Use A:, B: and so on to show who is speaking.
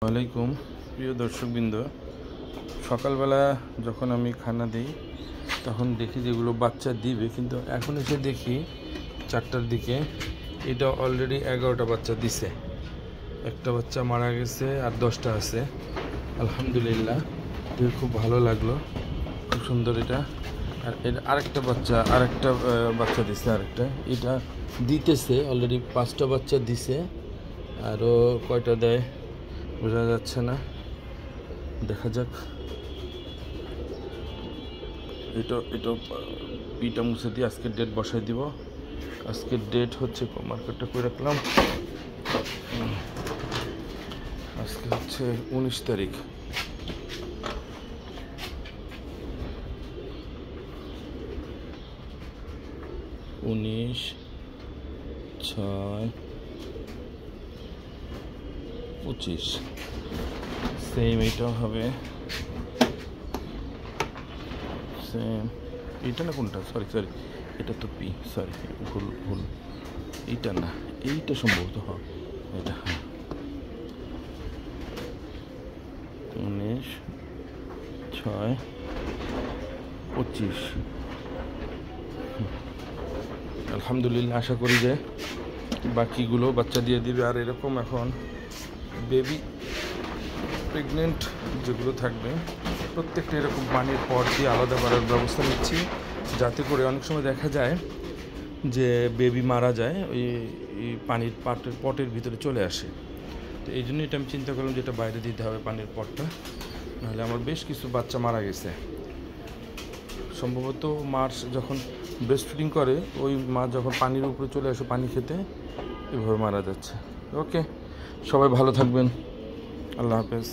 A: ওয়ালাইকুম প্রিয় দর্শকবৃন্দ, সকালবেলা যখন আমি খানা দিই তখন দেখি যেগুলো বাচ্চা দিবে, কিন্তু এখন এসে দেখি 4টার দিকে এটা অলরেডি 11টা বাচ্চা দিছে। একটা বাচ্চা মারা গেছে আর 10টা আছে। আলহামদুলিল্লাহ, খুব ভালো লাগলো, খুব সুন্দর এটা। আর এটা আরেকটা বাচ্চা দিছে, আরেকটা এটা দিতেছে অলরেডি 5টা বাচ্চা দিছে। আরও কয়টা দেয় বোঝা যাচ্ছে না, দেখা যাক। এটা পিটা মুছে দিয়ে আজকের ডেট বসাই দিব। আজকের ডেট হচ্ছে মার্কেটটা করে রাখলাম, আজকে হচ্ছে 19 তারিখ। উনিশ 6/25 সেম এটাও হবে সেম। এটা না কোনটা, সরি এটা তো পি, সরি ভুল এইটা না, এইটা সম্ভবত হয় এটা। হ্যাঁ, 19/6/25। আলহামদুলিল্লাহ, আশা করি যে বাকিগুলো বাচ্চা দিয়ে দিবে। আর এরকম এখন বেবি প্রেগনেন্ট যেগুলো থাকবে প্রত্যেকটা এরকম পানির পট দিয়ে আলাদা করার ব্যবস্থা নিচ্ছি, যাতে করে অনেক সময় দেখা যায় যে বেবি মারা যায় ওই পানির পটের ভিতরে চলে আসে। তো এই জন্য এটা আমি চিন্তা করলাম যে এটা বাইরে দিতে হবে পানির পটটা, নাহলে আমার বেশ কিছু বাচ্চা মারা গেছে। সম্ভবত মার যখন ব্রেস্ট ফিডিং করে ওই মা যখন পানির উপরে চলে আসে পানি খেতে, এভাবে মারা যাচ্ছে। ওকে, সবাই ভালো থাকবেন, আল্লাহ হাফেজ।